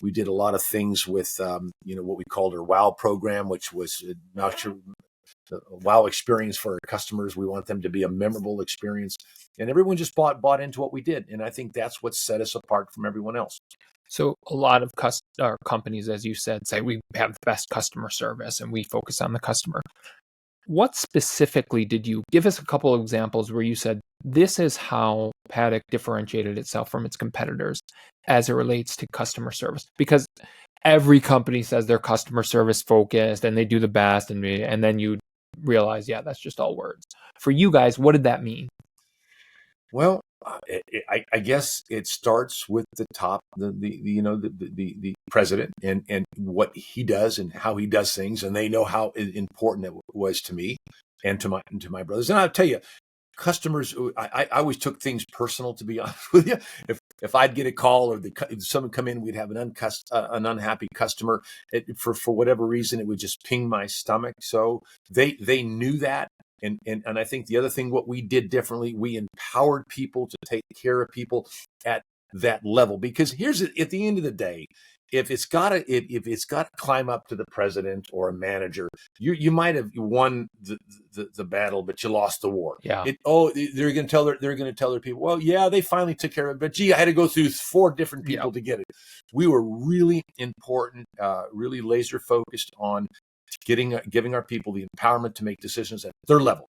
We did a lot of things with, what we called our WOW program, which was a WOW experience for our customers. We want them to be a memorable experience, and everyone just bought into what we did. And I think that's what set us apart from everyone else. So a lot of companies, as you said, say we have the best customer service and we focus on the customer. What specifically did you give us a couple of examples where you said this is how Paddock differentiated itself from its competitors as it relates to customer service? Because every company says they're customer service focused and they do the best, and then you realize, yeah, that's just all words. For you guys, what did that mean? Well, I guess it starts with the top, the president and what he does and how he does things, and they know how important it was to me and to my brothers. And I'll tell you, customers, I always took things personal, to be honest with you. If I'd get a call or if someone come in, we'd have an unhappy customer. For whatever reason, it would just ping my stomach. So they knew that. And I think the other thing, what we did differently, we empowered people to take care of people at that level. Because at the end of the day, if it's got to climb up to the president or a manager, you might have won the battle, but you lost the war. Yeah. They're going to tell their people, well, yeah, they finally took care of it, but gee, I had to go through 4 different people to get it. We were really important, really laser focused on giving our people the empowerment to make decisions at their level.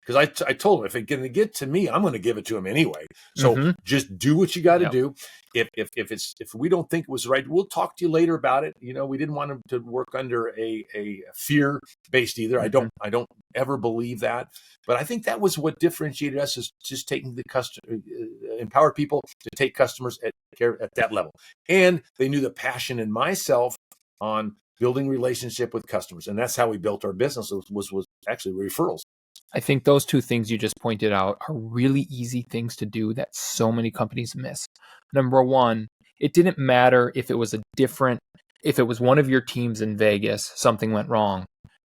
Because I told them, if it's going to get to me, I'm going to give it to them anyway. So just do what you got to do. If we don't think it was right, we'll talk to you later about it. We didn't want them to work under a fear based either. I don't ever believe that. But I think that was what differentiated us, is just taking the customer, empower people to take customers at that level. And they knew the passion in myself on building relationship with customers. And that's how we built our business, was actually referrals. I think those two things you just pointed out are really easy things to do that so many companies miss. Number one, it didn't matter if it was one of your teams in Vegas, something went wrong.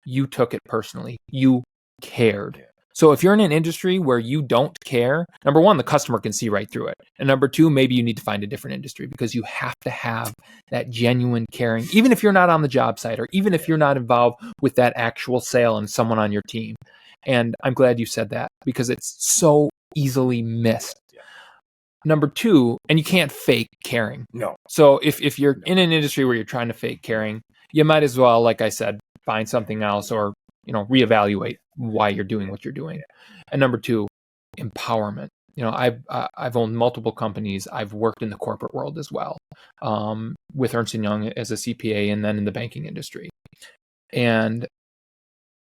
You took it personally. You cared. Yeah. So if you're in an industry where you don't care, number one, the customer can see right through it. And number two, maybe you need to find a different industry, because you have to have that genuine caring, even if you're not on the job site, or even if you're not involved with that actual sale and someone on your team. And I'm glad you said that, because it's so easily missed. Yeah. Number two, and you can't fake caring. No. So if you're in an industry where you're trying to fake caring, you might as well, like I said, find something else, or reevaluate why you're doing what you're doing. And number two, empowerment. I've owned multiple companies. I've worked in the corporate world as well, with Ernst & Young as a CPA, and then in the banking industry. And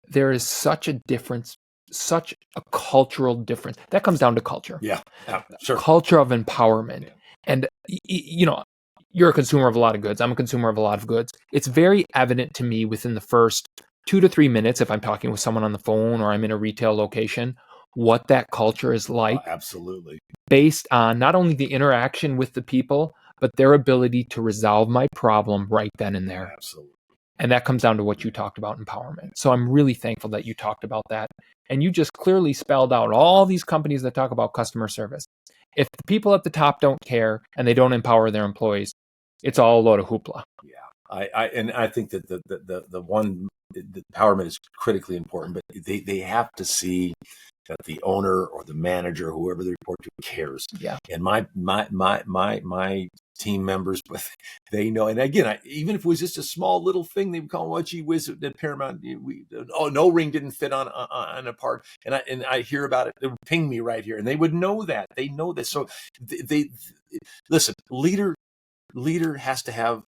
there is such a difference, such a cultural difference. That comes down to culture. Yeah, sure. Culture of empowerment. Yeah. And, you're a consumer of a lot of goods. I'm a consumer of a lot of goods. It's very evident to me within the first 2 to 3 minutes, if I'm talking with someone on the phone or I'm in a retail location, what that culture is like. Absolutely. Based on not only the interaction with the people, but their ability to resolve my problem right then and there. Absolutely. And that comes down to what you talked about, empowerment. So I'm really thankful that you talked about that. And you just clearly spelled out all these companies that talk about customer service. If the people at the top don't care and they don't empower their employees, it's all a load of hoopla. Yeah. I think that the empowerment is critically important, but they have to see that the owner or the manager, whoever they report to, cares. Yeah. And my team members, but they know. And again, even if it was just a small little thing, they would call, "Well, gee whiz, at Paramount, no ring didn't fit on a part," and I hear about it. They would ping me right here, and they would know that. They know this. So they listen. Leader has to have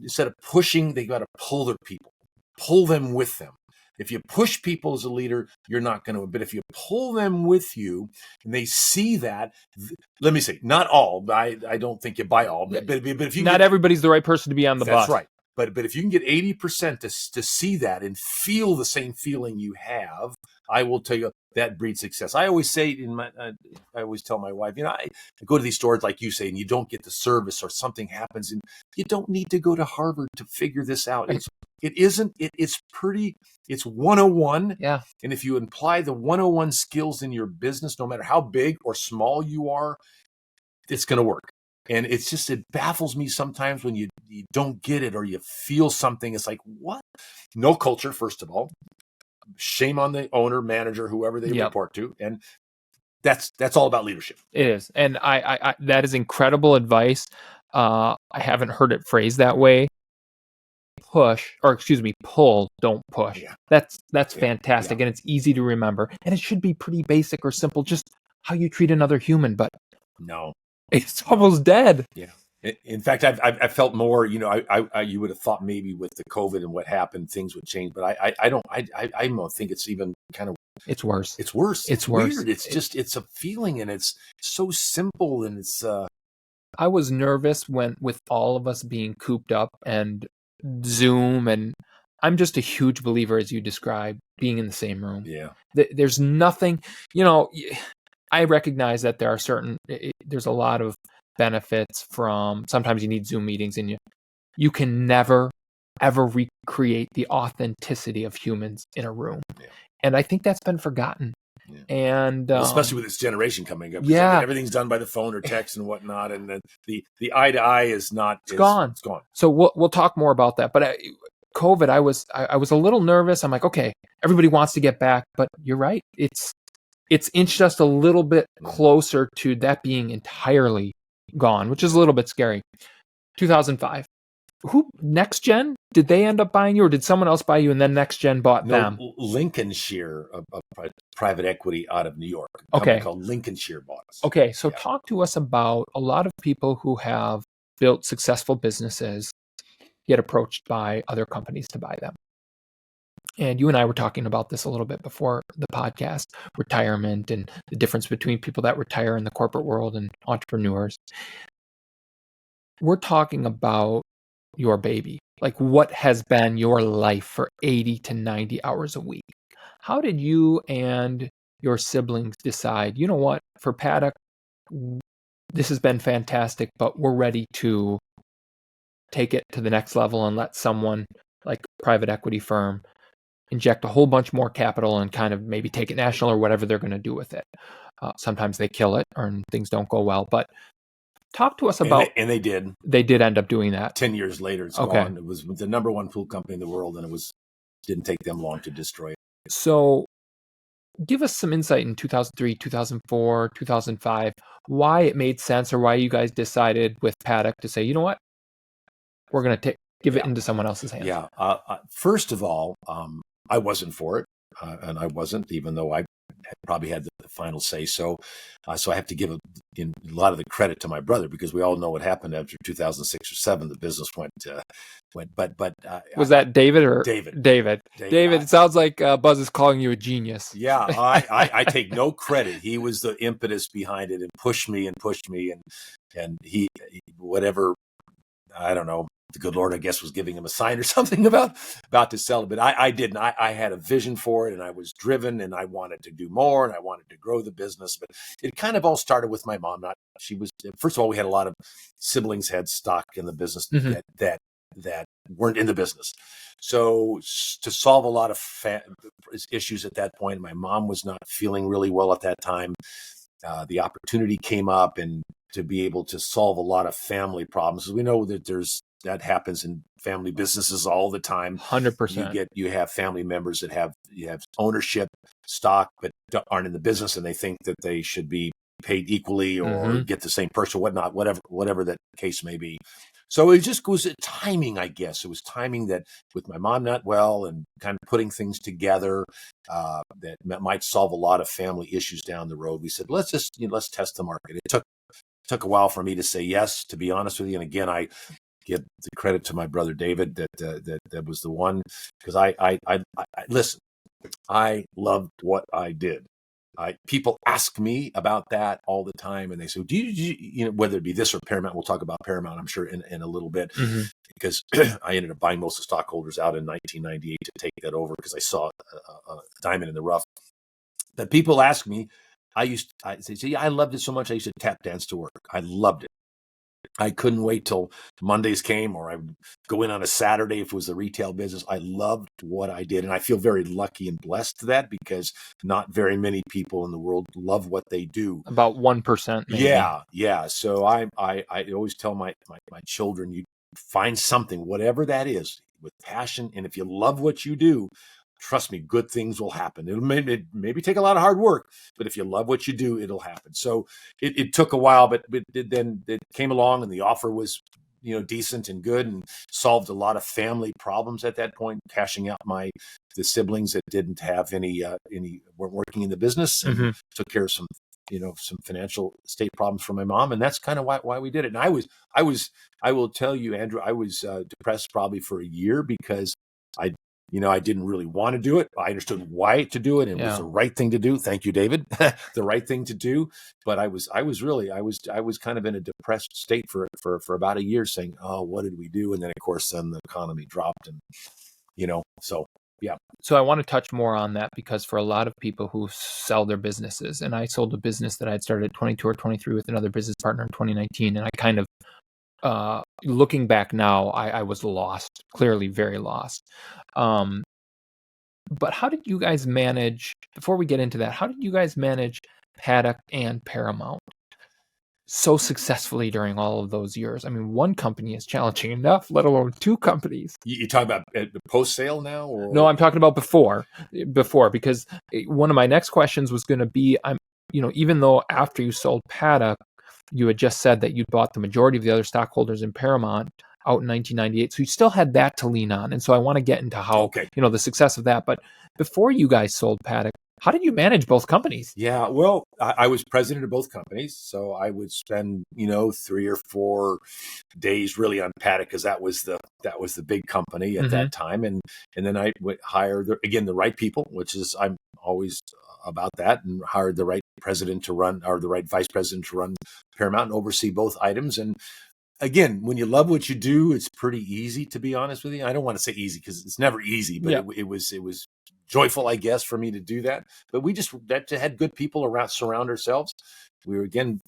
instead of pushing, they got to pull their people, pull them with them. If you push people as a leader, you're not going to. But if you pull them with you, and they see that, let me say, not all. I don't think you buy all. But if you not everybody's the right person to be on the bus. That's right. But if you can get 80% to see that and feel the same feeling you have, I will tell you that breeds success. I always say I always tell my wife, I go to these stores like you say, and you don't get the service or something happens, and you don't need to go to Harvard to figure this out. It's 101. Yeah. And if you apply the 101 skills in your business, no matter how big or small you are, it's going to work. And it's just, it baffles me sometimes when you don't get it or you feel something. It's like, what? No culture, first of all. Shame on the owner, manager, whoever they report to. And that's all about leadership. It is. And I that is incredible advice. I haven't heard it phrased that way. Pull, don't push. Yeah. That's fantastic. Yeah. And it's easy to remember. And it should be pretty basic or simple, just how you treat another human. But no. It's almost dead. Yeah. In fact, I felt more, you would have thought maybe with the COVID and what happened, things would change. But I don't think it's even kind of. It's worse. It's worse. It's worse. Weird. It's a feeling, and it's so simple, and it's. I was nervous with all of us being cooped up and Zoom, and I'm just a huge believer, as you described, being in the same room. Yeah. There's nothing, I recognize that there's a lot of benefits from, sometimes you need Zoom meetings, and you can never, ever recreate the authenticity of humans in a room. Yeah. And I think that's been forgotten. Yeah. And especially with this generation coming up. Yeah. Everything's done by the phone or text and whatnot. And the eye to eye is not. It's gone. It's gone. So we'll talk more about that. But COVID, I was a little nervous. I'm like, okay, everybody wants to get back, but you're right. It's inched us a little bit closer to that being entirely gone, which is a little bit scary. 2005. Who, Next Gen? Did they end up buying you, or did someone else buy you and then Next Gen bought them? Lincolnshire, a private equity out of New York. Okay. Called Lincolnshire bought us. Okay, so talk to us about a lot of people who have built successful businesses get approached by other companies to buy them. And you and I were talking about this a little bit before the podcast, retirement and the difference between people that retire in the corporate world and entrepreneurs. We're talking about your baby, like what has been your life for 80 to 90 hours a week. How did you and your siblings decide, you know what, for Paddock, this has been fantastic, but we're ready to take it to the next level and let someone like a private equity firm inject a whole bunch more capital and kind of maybe take it national or whatever they're going to do with it. Sometimes they kill it or things don't go well, but talk to us about. And they did. They did end up doing that. 10 years later, it's gone. It was the number one pool company in the world, and didn't take them long to destroy it. So give us some insight in 2003, 2004, 2005, why it made sense or why you guys decided with Paddock to say, you know what, we're going to give it into someone else's hands. Yeah. First of all, I wasn't for it, and I wasn't, even though I probably had the final say. So I have to give a lot of the credit to my brother, because we all know what happened after 2006 or 7. The business went. Was that David or David? David. It sounds like Buzz is calling you a genius. Yeah, I take no credit. He was the impetus behind it and pushed me, and he whatever. I don't know. The good Lord, I guess, was giving him a sign or something about to sell it. But I didn't. I had a vision for it, and I was driven, and I wanted to do more, and I wanted to grow the business. But it kind of all started with my mom. First of all, we had a lot of siblings had stock in the business that weren't in the business. So to solve a lot of issues at that point, my mom was not feeling really well at that time. The opportunity came up, and to be able to solve a lot of family problems. We know that that happens in family businesses all the time. 100%. You have family members that have ownership, stock, but aren't in the business, and they think that they should be paid equally or get the same person, whatnot, whatever that case may be. So it just was a timing, I guess. It was timing that with my mom not well and kind of putting things together that might solve a lot of family issues down the road. We said, let's test the market. It took a while for me to say yes, to be honest with you. And again, I give the credit to my brother David that was the one, because I listen, I loved what I did. People ask me about that all the time, and they say, "Do you whether it be this or Paramount?" We'll talk about Paramount, I'm sure, in a little bit, because I ended up buying most of the stockholders out in 1998 to take that over because I saw a diamond in the rough. But people ask me, I say, "See, I loved it so much. I used to tap dance to work. I loved it. I couldn't wait till Mondays came, or I would go in on a Saturday if it was the retail business. I loved what I did, and I feel very lucky and blessed to that, because not very many people in the world love what they do. About 1%, maybe. Yeah. So I always tell my children, you find something, whatever that is, with passion, and if you love what you do, trust me, good things will happen. It'll maybe take a lot of hard work, but if you love what you do, it'll happen. So it took a while, but then it came along, and the offer was, decent and good, and solved a lot of family problems at that point, cashing out the siblings that didn't have any weren't working in the business, and took care of some financial state problems for my mom. And that's kind of why we did it. And I will tell you, Andrew, I was depressed probably for a year, because I didn't really want to do it. I understood why to do it, and it was the right thing to do. Thank you, David. The right thing to do. But I was kind of in a depressed state for about a year, saying, "Oh, what did we do?" And then, of course, the economy dropped, and so yeah. So I want to touch more on that, because for a lot of people who sell their businesses, and I sold a business that I had started at 22 or 23 with another business partner in 2019, and I kind of, looking back now, I was lost, clearly very lost. But how did you guys manage, before we get into that, how did you guys manage Paddock and Paramount so successfully during all of those years? I mean, one company is challenging enough, let alone two companies. You talk about the post-sale now? Or? No, I'm talking about before, because one of my next questions was going to be, even though after you sold Paddock, you had just said that you'd bought the majority of the other stockholders in Paramount out in 1998. So you still had that to lean on. And so I want to get into how, the success of that. But before you guys sold Paddock, how did you manage both companies? Yeah, well, I was president of both companies. So I would spend, 3 or 4 days really on Paddock, because that was the big company at that time. And then I would hire, the right people, which is, I'm always about that, and hired the right president to run, or the right vice president to run Paramount and oversee both items. And again, when you love what you do, it's pretty easy, to be honest with you. I don't want to say easy, because it's never easy, but it was joyful, I guess, for me to do that. But we just had good people around, surround ourselves. We were, again,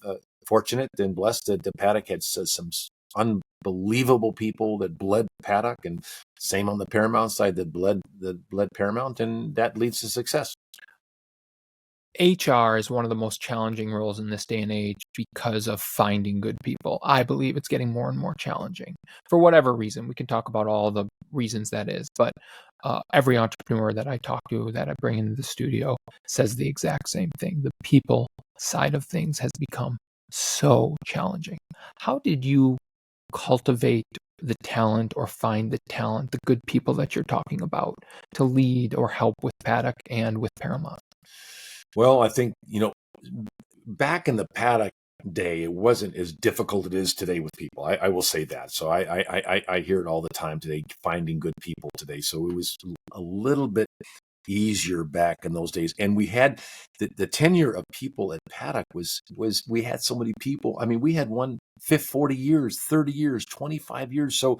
fortunate and blessed that Paddock had some unbelievable people that bled Paddock, and same on the Paramount side that bled Paramount, and that leads to success. HR is one of the most challenging roles in this day and age because of finding good people. I believe it's getting more and more challenging for whatever reason. We can talk about all the reasons that is, but every entrepreneur that I talk to, that I bring into the studio, says the exact same thing. The people side of things has become so challenging. How did you cultivate the talent, or find the talent, the good people that you're talking about, to lead or help with Paddock and with Paramount? Well, I think, back in the Paddock day, it wasn't as difficult as it is today with people. I will say that. So I hear it all the time today, finding good people today. So it was a little bit easier back in those days. And we had the tenure of people at Paddock was we had so many people. I mean, we had 40 years, 30 years, 25 years. So,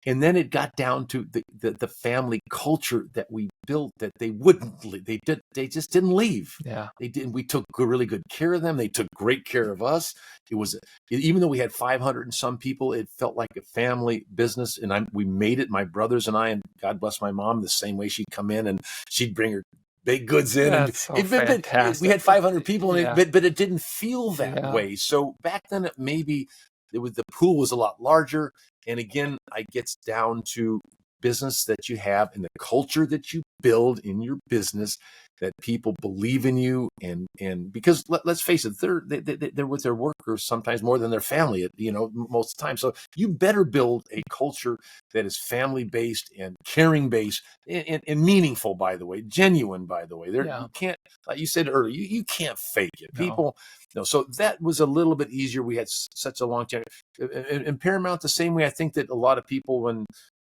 and then it got down to the family culture that we built, that they just didn't leave. Yeah. They didn't. We took really good care of them. They took great care of us. It was, even though we had 500 and some people, it felt like a family business. And we made it, my brothers and I, and God bless my mom, the same way she'd come in and she'd bring her baked goods in. That's fantastic. We had 500 people, but it didn't feel that way. So back then, the pool was a lot larger. And again, it gets down to business that you have and the culture that you build in your business that people believe in you, and because let's face it, they're with their workers sometimes more than their family, most of the time. So you better build a culture that is family based and caring based and meaningful. By the way, genuine. By the way, you can't, like you said earlier, you can't fake it. No. People, so that was a little bit easier. We had such a long time. In Paramount, the same way. I think that a lot of people, when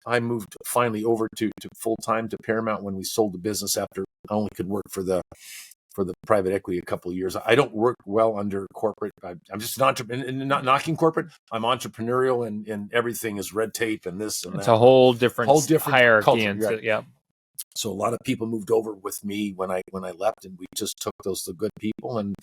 I moved finally over to full time to Paramount, when we sold the business after I only could work for the private equity a couple of years. I don't work well under corporate. I'm just an entrepreneur, and not knocking corporate. I'm entrepreneurial, and everything is red tape and this and it's that. a whole different hierarchy. Culture, right? Yeah. So a lot of people moved over with me when I left, and we just took the good people and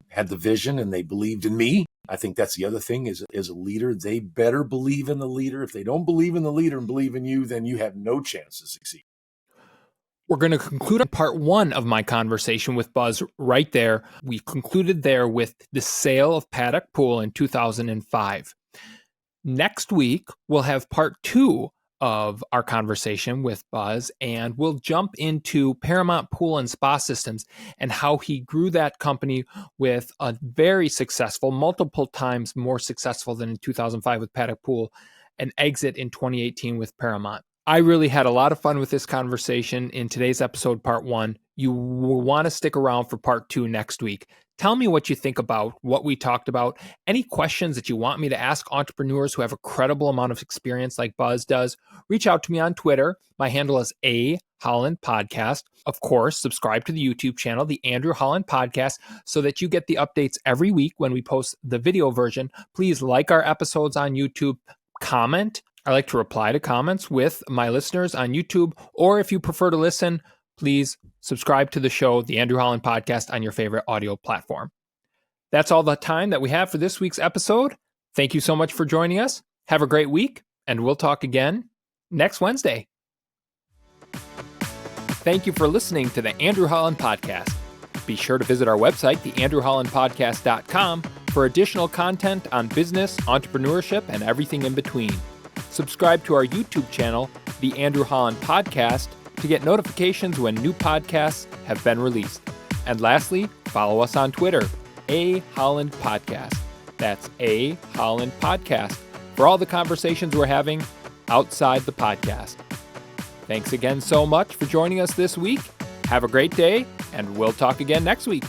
had the vision, and they believed in me. I think that's the other thing is a leader, they better believe in the leader. If they don't believe in the leader and believe in you, then you have no chance to succeed. We're going to conclude part 1 of my conversation with Buzz right there. We concluded there with the sale of Paddock Pool in 2005. Next week, we'll have part 2 of our conversation with Buzz, and we'll jump into Paramount Pool and Spa Systems and how he grew that company with a very successful, multiple times more successful than in 2005 with Paddock Pool, an exit in 2018 with Paramount. I really had a lot of fun with this conversation in today's episode, part 1. You will want to stick around for part 2 next week. Tell me what you think about what we talked about. Any questions that you want me to ask entrepreneurs who have a credible amount of experience like Buzz does, reach out to me on Twitter. My handle is @HollandPodcast. Of course, subscribe to the YouTube channel, the Andrew Holland Podcast, so that you get the updates every week when we post the video version. Please like our episodes on YouTube, comment. I like to reply to comments with my listeners on YouTube, or if you prefer to listen, please subscribe to the show, the Andrew Holland Podcast, on your favorite audio platform. That's all the time that we have for this week's episode. Thank you so much for joining us. Have a great week, and we'll talk again next Wednesday. Thank you for listening to the Andrew Holland Podcast. Be sure to visit our website, theandrewhollandpodcast.com, for additional content on business, entrepreneurship, and everything in between. Subscribe to our YouTube channel, The Andrew Holland Podcast, to get notifications when new podcasts have been released. And lastly, follow us on Twitter, @Holland Podcast. That's @Holland Podcast for all the conversations we're having outside the podcast. Thanks again so much for joining us this week. Have a great day, and we'll talk again next week.